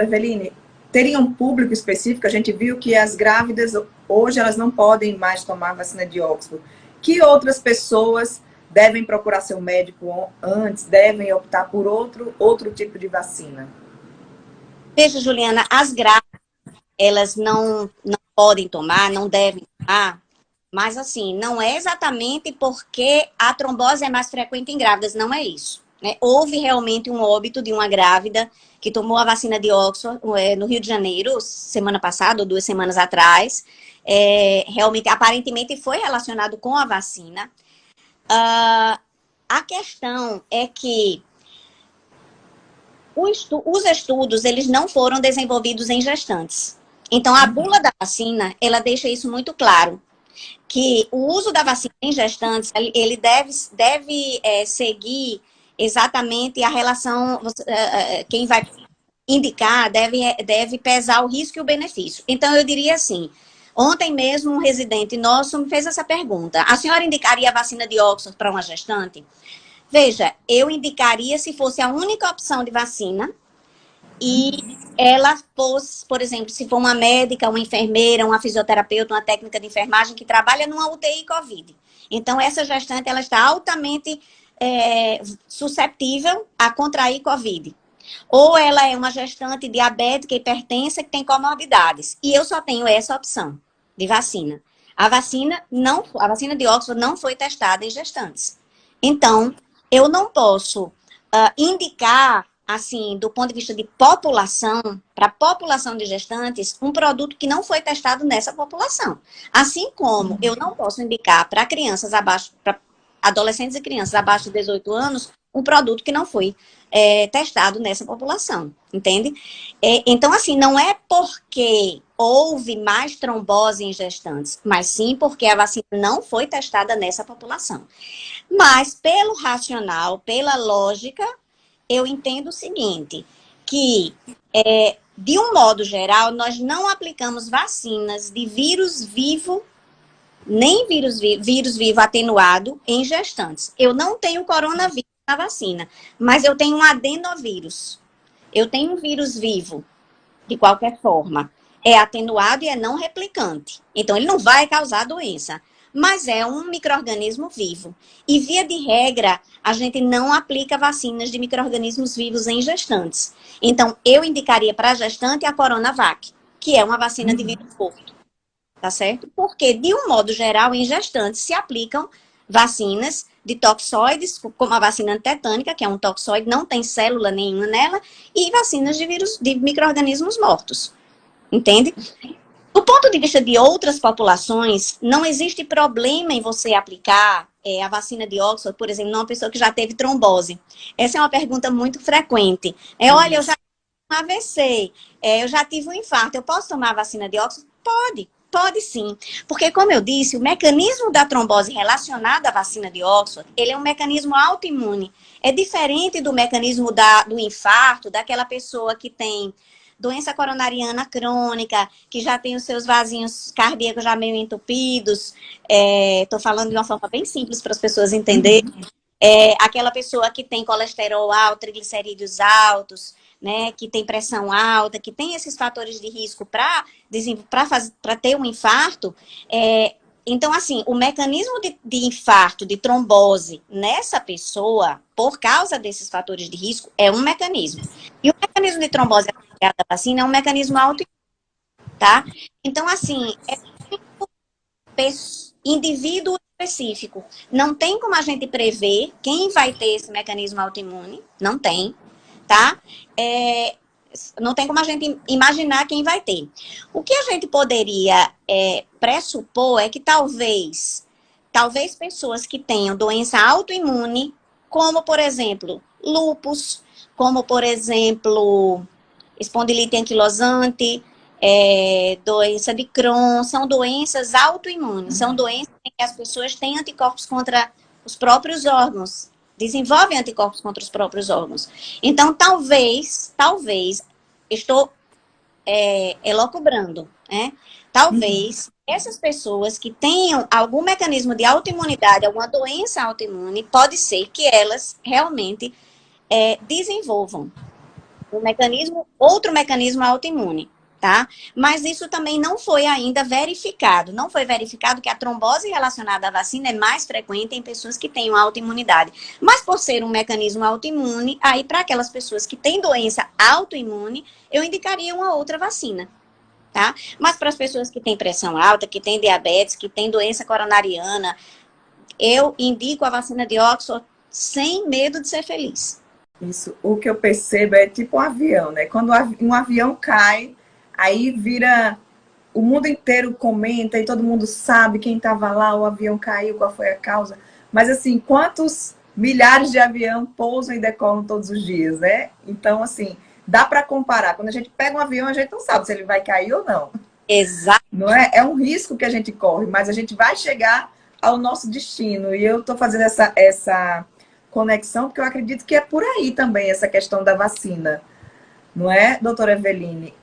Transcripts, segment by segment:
Eveline, teria um público específico? A gente viu que as grávidas, hoje, elas não podem mais tomar vacina de Oxford. Que outras pessoas devem procurar seu médico antes, devem optar por outro tipo de vacina? Veja, Juliana, as grávidas, elas não podem tomar, não devem tomar, mas assim, não é exatamente porque a trombose é mais frequente em grávidas, não é isso. Né? Houve realmente um óbito de uma grávida que tomou a vacina de Oxford no Rio de Janeiro, semana passada, ou 2 semanas atrás. Realmente, aparentemente, foi relacionado com a vacina. A questão é que os estudos, eles não foram desenvolvidos em gestantes. Então, a bula da vacina, ela deixa isso muito claro, que o uso da vacina em gestantes, ele deve seguir exatamente a relação, quem vai indicar deve pesar o risco e o benefício. Então, eu diria assim, ontem mesmo um residente nosso me fez essa pergunta, a senhora indicaria a vacina de Oxford para uma gestante? Veja, eu indicaria se fosse a única opção de vacina e ela fosse, por exemplo, se for uma médica, uma enfermeira, uma fisioterapeuta, uma técnica de enfermagem que trabalha numa UTI COVID. Então, essa gestante, ela está altamente susceptível a contrair COVID. Ou ela é uma gestante diabética, hipertensa, que tem comorbidades. E eu só tenho essa opção de vacina. A vacina de Oxford não foi testada em gestantes. Então, eu não posso indicar, assim, do ponto de vista de população, para a população de gestantes, um produto que não foi testado nessa população. Assim como eu não posso indicar para crianças para adolescentes e crianças abaixo de 18 anos, um produto que não foi testado nessa população, entende? Então, assim, não é porque houve mais trombose em gestantes, mas sim porque a vacina não foi testada nessa população. Mas, pelo racional, pela lógica, eu entendo o seguinte, que, de um modo geral, nós não aplicamos vacinas de vírus vivo, nem vírus vivo atenuado em gestantes. Eu não tenho coronavírus na vacina, mas eu tenho um adenovírus. Eu tenho um vírus vivo, de qualquer forma. É atenuado e é não replicante. Então, ele não vai causar doença. Mas é um micro-organismo vivo. E, via de regra, a gente não aplica vacinas de micro-organismos vivos em gestantes. Então, eu indicaria para a gestante a Coronavac, que é uma vacina de vírus morto. Tá certo? Porque, de um modo geral, em gestantes se aplicam vacinas de toxoides, como a vacina antitetânica, que é um toxoide, não tem célula nenhuma nela, e vacinas de vírus, de micro-organismos mortos. Entende? Do ponto de vista de outras populações, não existe problema em você aplicar a vacina de Oxford, por exemplo, numa pessoa que já teve trombose. Essa é uma pergunta muito frequente. Olha, eu já tive um AVC, eu já tive um infarto, eu posso tomar a vacina de Oxford? Pode sim. Porque, como eu disse, o mecanismo da trombose relacionado à vacina de Oxford, ele é um mecanismo autoimune. É diferente do mecanismo do infarto, daquela pessoa que tem doença coronariana crônica, que já tem os seus vasinhos cardíacos já meio entupidos. Estou falando de uma forma bem simples para as pessoas entenderem. Aquela pessoa que tem colesterol alto, triglicerídeos altos, né, que tem pressão alta, que tem esses fatores de risco para ter um infarto. Então, assim, o mecanismo de infarto, de trombose nessa pessoa, por causa desses fatores de risco, é um mecanismo. E o mecanismo de trombose associado à vacina é um mecanismo autoimune, tá? Então, assim, indivíduo específico. Não tem como a gente prever quem vai ter esse mecanismo autoimune, não tem, tá? Não tem como a gente imaginar quem vai ter. O que a gente poderia pressupor é que talvez pessoas que tenham doença autoimune, como, por exemplo, lúpus, como, por exemplo, espondilite anquilosante, doença de Crohn, são doenças autoimunes, são doenças em que as pessoas têm anticorpos contra os próprios órgãos, desenvolvem anticorpos contra os próprios órgãos. Então, talvez, estou elocubrando, né? Talvez essas pessoas que tenham algum mecanismo de autoimunidade, alguma doença autoimune, pode ser que elas realmente desenvolvam. outro mecanismo autoimune, tá? Mas isso também não foi ainda verificado. Não foi verificado que a trombose relacionada à vacina é mais frequente em pessoas que têm uma autoimunidade. Mas por ser um mecanismo autoimune, aí para aquelas pessoas que têm doença autoimune, eu indicaria uma outra vacina, tá? Mas para as pessoas que têm pressão alta, que têm diabetes, que têm doença coronariana, eu indico a vacina de Oxford sem medo de ser feliz. Isso, o que eu percebo é tipo um avião, né? Quando um avião cai, aí vira, o mundo inteiro comenta e todo mundo sabe quem estava lá, o avião caiu, qual foi a causa. Mas assim, quantos milhares de aviões pousam e decolam todos os dias, né? Então, assim, dá para comparar. Quando a gente pega um avião, a gente não sabe se ele vai cair ou não. Exato. Não é? É um risco que a gente corre, mas a gente vai chegar ao nosso destino. E eu estou fazendo essa conexão, porque eu acredito que é por aí também essa questão da vacina. Não é, doutora Eveline?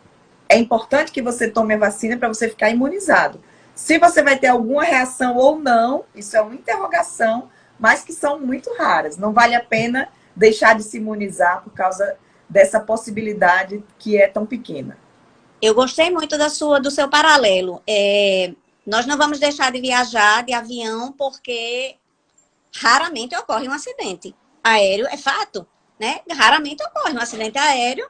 É importante que você tome a vacina para você ficar imunizado. Se você vai ter alguma reação ou não, isso é uma interrogação, mas que são muito raras. Não vale a pena deixar de se imunizar por causa dessa possibilidade que é tão pequena. Eu gostei muito do seu paralelo. Nós não vamos deixar de viajar de avião porque raramente ocorre um acidente aéreo, é fato, né? Raramente ocorre um acidente aéreo,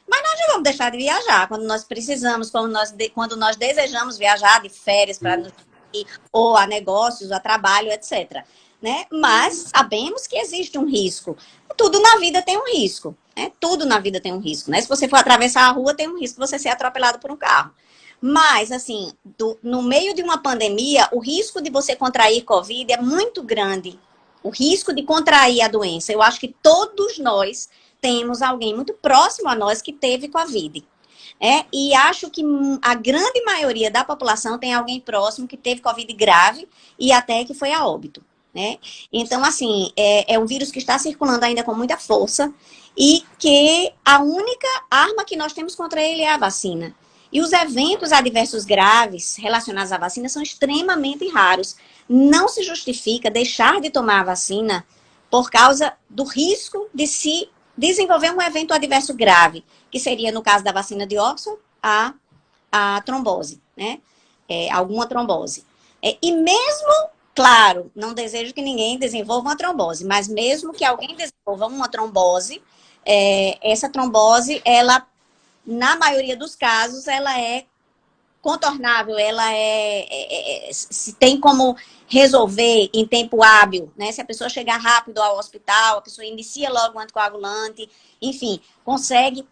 mas nós não vamos deixar de viajar quando nós precisamos, quando nós desejamos viajar de férias para ir, ou a negócios, a trabalho, etc. Né? Mas sabemos que existe um risco. Tudo na vida tem um risco, né? Tudo na vida tem um risco, né? Se você for atravessar a rua, tem um risco de você ser atropelado por um carro. Mas, assim, no meio de uma pandemia, o risco de você contrair Covid é muito grande. O risco de contrair a doença. Eu acho que todos nós temos alguém muito próximo a nós que teve Covid. E acho que a grande maioria da população tem alguém próximo que teve Covid grave e até que foi a óbito. Né? Então, assim, é um vírus que está circulando ainda com muita força e que a única arma que nós temos contra ele é a vacina. E os eventos adversos graves relacionados à vacina são extremamente raros. Não se justifica deixar de tomar a vacina por causa do risco de se desenvolver um evento adverso grave, que seria, no caso da vacina de Oxford, a trombose, né? Alguma trombose. E mesmo, claro, não desejo que ninguém desenvolva uma trombose, mas mesmo que alguém desenvolva uma trombose, essa trombose, ela, na maioria dos casos, ela é contornável, ela se tem como resolver em tempo hábil, né? Se a pessoa chegar rápido ao hospital, a pessoa inicia logo um anticoagulante, enfim, consegue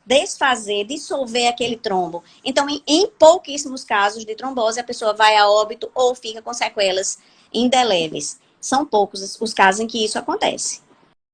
dissolver aquele trombo. Então, em pouquíssimos casos de trombose, a pessoa vai a óbito ou fica com sequelas indeléveis. São poucos os casos em que isso acontece.